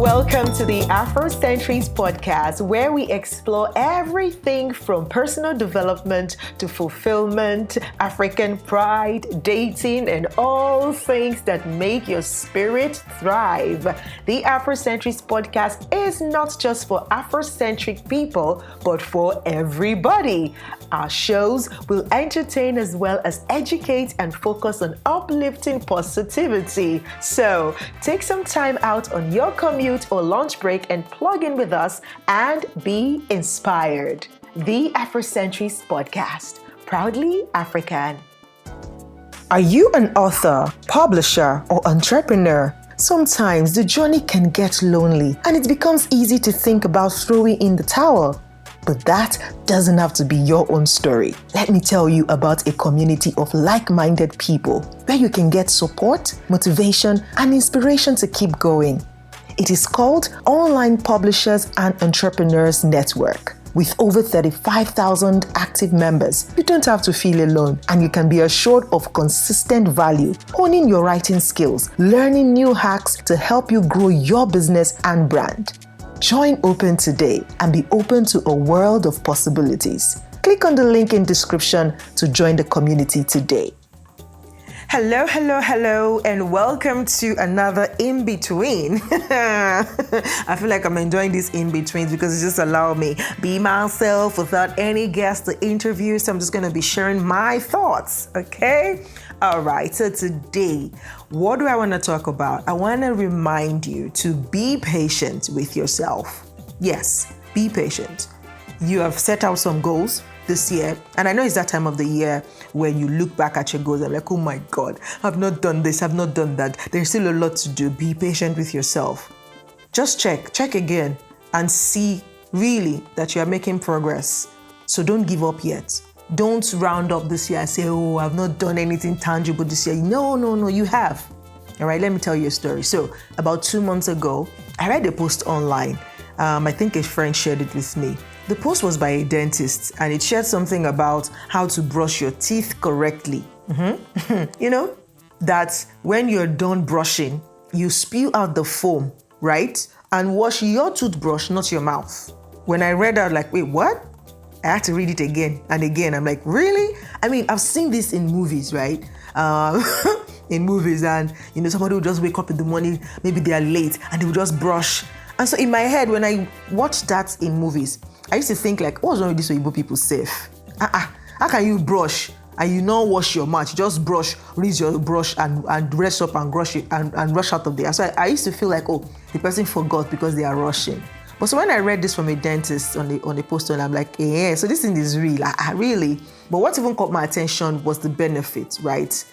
Welcome to the Afrocentrics podcast, where we explore everything from personal development to fulfillment, African pride, dating, and all things that make your spirit thrive. The Afrocentrics podcast is not just for Afrocentric people, but for everybody. Our shows will entertain as well as educate and focus on uplifting positivity. So take some time out on your commute or lunch break and plug in with us and be inspired. The Afrocentrics podcast, proudly African. Are you an author, publisher, or entrepreneur? Sometimes the journey can get lonely and it becomes easy to think about throwing in the towel. But that doesn't have to be your own story. Let me tell you about a community of like-minded people where you can get support, motivation, and inspiration to keep going. It is called Online Publishers and Entrepreneurs Network. With over 35,000 active members, you don't have to feel alone, and you can be assured of consistent value, honing your writing skills, learning new hacks to help you grow your business and brand. Join Open today and be open to a world of possibilities. Click on the link in description to join the community today. Hello, and welcome to another In-Between. I feel like I'm enjoying this In-Betweens because it just allows me be myself without any guests to interview. So I'm just going to be sharing my thoughts, okay? All right, so today, what do I want to talk about? I want to remind you to be patient with yourself. Yes, be patient. You have set out some goals this year, and I know it's that time of the year when you look back at your goals and like, oh my God, I've not done this, I've not done that. There's still a lot to do. Be patient with yourself. Just check again and see really that you are making progress. So don't give up yet. Don't round up this year and say, oh, I've not done anything tangible this year. No, you have. All right, let me tell you a story. So about 2 months ago, I read a post online. I think a friend shared it with me. The post was by a dentist, and it shared something about how to brush your teeth correctly. You know, that when you're done brushing, you spew out the foam, right? And wash your toothbrush, not your mouth. When I read out, like, wait, what? I had to read it again and again. I'm like, really? I mean, I've seen this in movies, right? In movies, and you know, somebody will just wake up in the morning, maybe they are late, and they will just brush. And so in my head, when I watched that in movies, I used to think like, what's wrong with this Igbo people safe? How can you brush and you not wash your mouth? You just brush, rinse your brush and rest up and brush it and rush out of there. So I used to feel like, oh, the person forgot because they are rushing. But so when I read this from a dentist on the poster, I'm like, yeah, so this thing is real, really. But what even caught my attention was the benefit, right?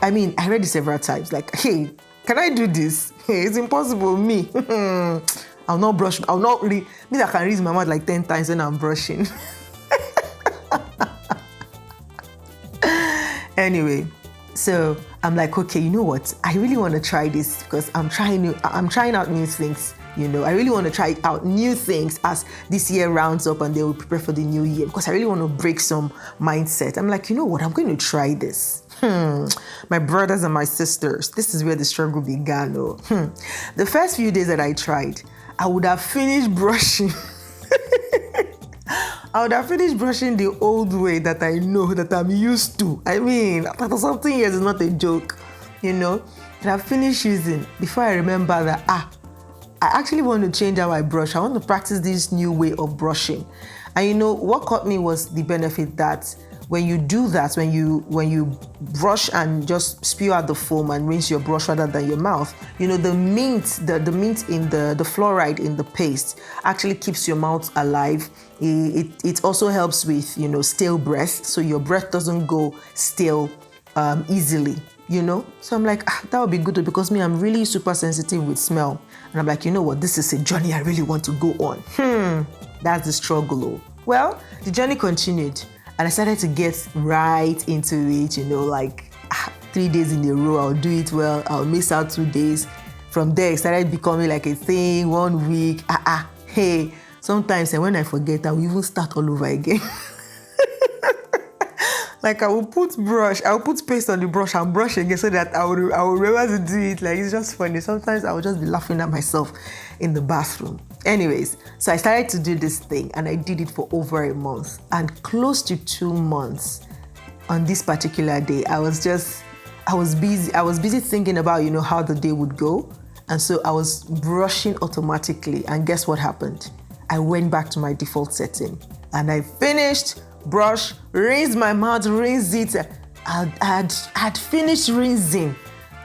I mean, I read it several times, like, hey, can I do this? Hey, it's impossible, me. I'll not brush, maybe I can rinse my mouth like 10 times when I'm brushing. Anyway, so I'm like, okay, you know what? I really want to try this because I'm trying out new things. You know, I really want to try out new things as this year rounds up and they will prepare for the new year because I really want to break some mindset. I'm like, you know what? I'm going to try this. My brothers and my sisters, this is where the struggle began. The first few days that I tried, I would have finished brushing. I would have finished brushing the old way that I know, that I'm used to. I mean, after something years is not a joke, you know. And I finished using before I remember that, I actually want to change how I brush. I want to practice this new way of brushing. And you know, what caught me was the benefit that when you do that, when you brush and just spew out the foam and rinse your brush rather than your mouth, you know, the mint in the fluoride in the paste actually keeps your mouth alive. It also helps with, you know, stale breath, so your breath doesn't go stale easily, you know. So I'm like, that would be good because me, I'm really super sensitive with smell. And I'm like, you know what, this is a journey I really want to go on. That's the struggle. Well, the journey continued. And I started to get right into it, you know, like 3 days in a row, I'll do it well, I'll miss out 2 days. From there, it started becoming like a thing, 1 week, hey, sometimes when I forget, I'll even start all over again. Like I will put paste on the brush and brush again so that I will remember to do it. Like it's just funny. Sometimes I will just be laughing at myself in the bathroom. Anyways, so I started to do this thing and I did it for over a month, and close to 2 months. On this particular day, I was busy thinking about, how the day would go. And so I was brushing automatically, and guess what happened? I went back to my default setting and I finished, brush, rinse my mouth, rinse it. I had finished rinsing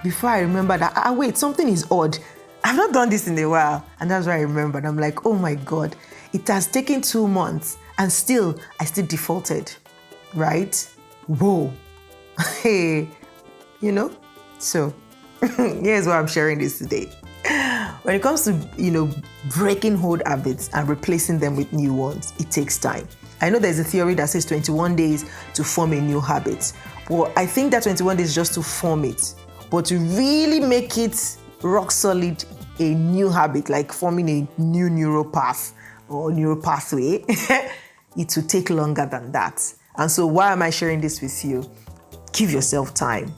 before I remembered that, wait, something is odd. I've not done this in a while. And that's why I remembered. I'm like, oh my God, it has taken 2 months and I still defaulted, right? Whoa. Hey, so here's why I'm sharing this today. When it comes to, breaking old habits and replacing them with new ones, it takes time. I know there's a theory that says 21 days to form a new habit. But I think that 21 days is just to form it. But to really make it rock solid, a new habit, like forming a new neural path or neural pathway, it will take longer than that. And so why am I sharing this with you? Give yourself time.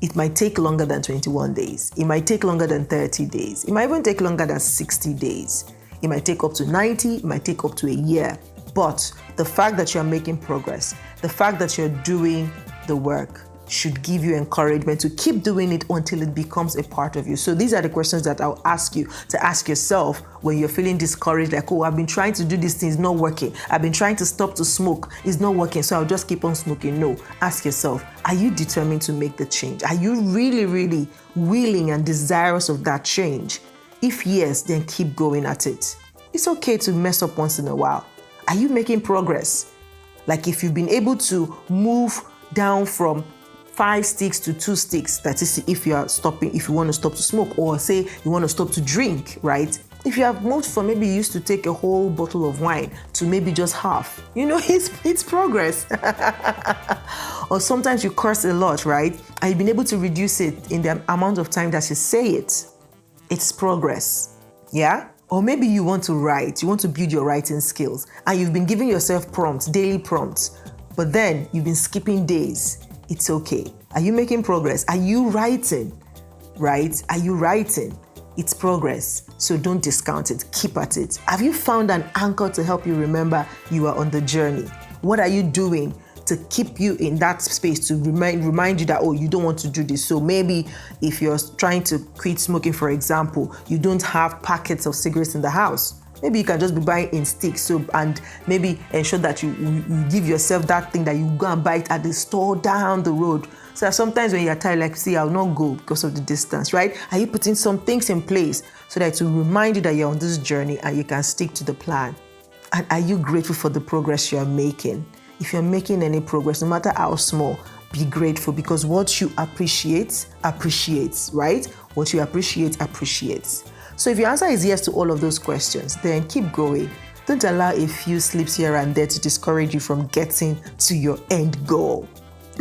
It might take longer than 21 days. It might take longer than 30 days. It might even take longer than 60 days. It might take up to 90. It might take up to a year. But the fact that you're making progress, the fact that you're doing the work should give you encouragement to keep doing it until it becomes a part of you. So these are the questions that I'll ask you to ask yourself when you're feeling discouraged, like, oh, I've been trying to do this thing, it's not working. I've been trying to stop to smoke, it's not working, so I'll just keep on smoking. No, ask yourself, are you determined to make the change? Are you really, really willing and desirous of that change? If yes, then keep going at it. It's okay to mess up once in a while. Are you making progress? Like if you've been able to move down from 5 sticks to 2 sticks, that is if you want to stop to smoke, or say you want to stop to drink, right? If you have moved from maybe you used to take a whole bottle of wine to maybe just half, it's progress. Or sometimes you curse a lot, right? And you've been able to reduce it in the amount of time that you say it. It's progress, yeah? Or maybe you want to write, you want to build your writing skills, and you've been giving yourself prompts, daily prompts, but then you've been skipping days. It's okay. Are you making progress? Are you writing? Right? Are you writing? It's progress. So don't discount it. Keep at it. Have you found an anchor to help you remember you are on the journey? What are you doing to keep you in that space, to remind you that, oh, you don't want to do this? So maybe if you're trying to quit smoking, for example, you don't have packets of cigarettes in the house. Maybe you can just be buying in sticks, and maybe ensure that you give yourself that thing that you go and buy it at the store down the road. So that sometimes when you're tired, like, see, I'll not go because of the distance, right? Are you putting some things in place so that it will remind you that you're on this journey and you can stick to the plan? And are you grateful for the progress you're making? If you're making any progress, no matter how small, be grateful, because what you appreciate, appreciates, right? What you appreciate, appreciates. So if your answer is yes to all of those questions, then keep going. Don't allow a few slips here and there to discourage you from getting to your end goal.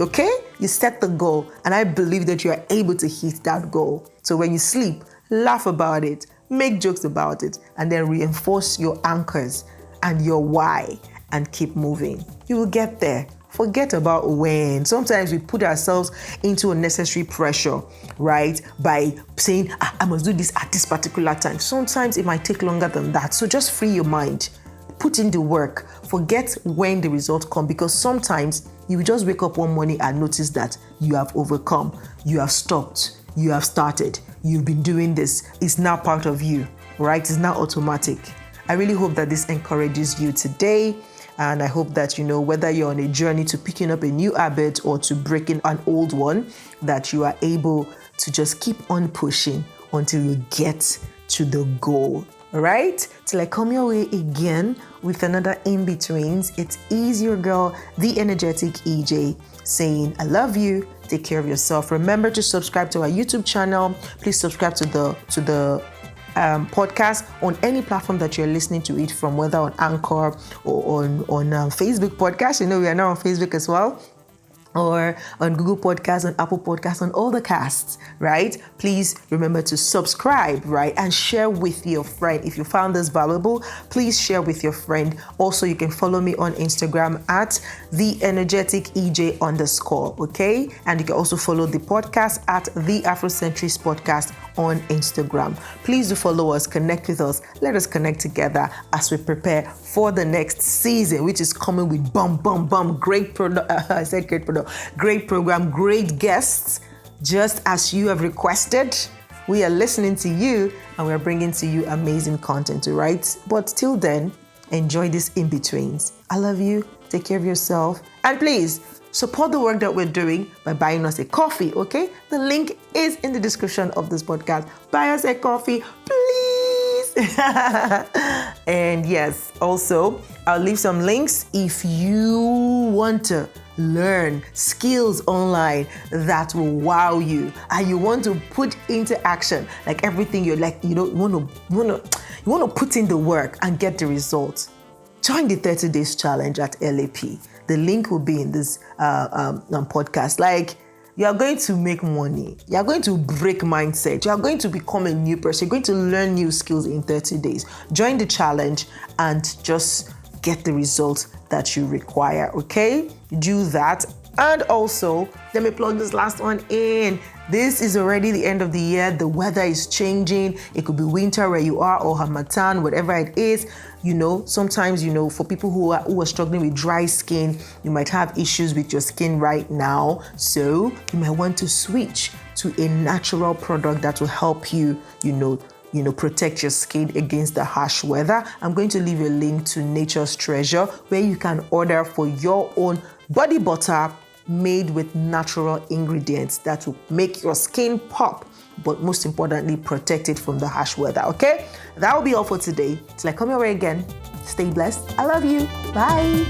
Okay? You set the goal, and I believe that you are able to hit that goal. So when you sleep, laugh about it, make jokes about it, and then reinforce your anchors and your why, and keep moving. You will get there. Forget about when. Sometimes we put ourselves into unnecessary pressure, right? By saying, I must do this at this particular time. Sometimes it might take longer than that. So just free your mind. Put in the work. Forget when the results come, because sometimes you will just wake up one morning and notice that you have overcome. You have stopped. You have started. You've been doing this. It's now part of you, right? It's now automatic. I really hope that this encourages you today. And I hope that, whether you're on a journey to picking up a new habit or to breaking an old one, that you are able to just keep on pushing until you get to the goal. All right? Till I come your way again with another In-Betweens, it is your girl, the energetic EJ, saying I love you. Take care of yourself. Remember to subscribe to our YouTube channel. Please subscribe to the podcast on any platform that you're listening to it from, whether on Anchor or on Facebook podcast. We are now on Facebook as well. or on Google Podcasts, on Apple Podcasts, on all the casts, right? Please remember to subscribe, right? And share with your friend. If you found this valuable, please share with your friend. Also, you can follow me on Instagram at @theenergetic_EJ_, okay? And you can also follow the podcast at the Afrocentrist Podcast on Instagram. Please do follow us, connect with us. Let us connect together as we prepare for the next season, which is coming with great great program, great guests, just as you have requested. We are listening to you and we're bringing to you amazing content, right? But till then, enjoy this in-betweens. I love you. Take care of yourself. And please, support the work that we're doing by buying us a coffee, okay? The link is in the description of this podcast. Buy us a coffee, please. And yes, also, I'll leave some links if you want to learn skills online that will wow you and you want to put into action, like everything you're like, you want to put in the work and get the results. Join the 30 days challenge at LAP. The link will be in this podcast. Like, you are going to make money. You are going to break mindset. You are going to become a new person. You're going to learn new skills in 30 days. Join the challenge and just get the results that you require, okay? Do that. And also, let me plug this last one in. This is already the end of the year. The weather is changing. It could be winter where you are or Harmattan, whatever it is. Sometimes, for people who are struggling with dry skin, you might have issues with your skin right now. So you might want to switch to a natural product that will help you, protect your skin against the harsh weather. I'm going to leave a link to Nature's Treasure where you can order for your own body butter made with natural ingredients that will make your skin pop, but most importantly, protect it from the harsh weather, okay? That will be all for today. Till I come your way again, stay blessed. I love you. Bye.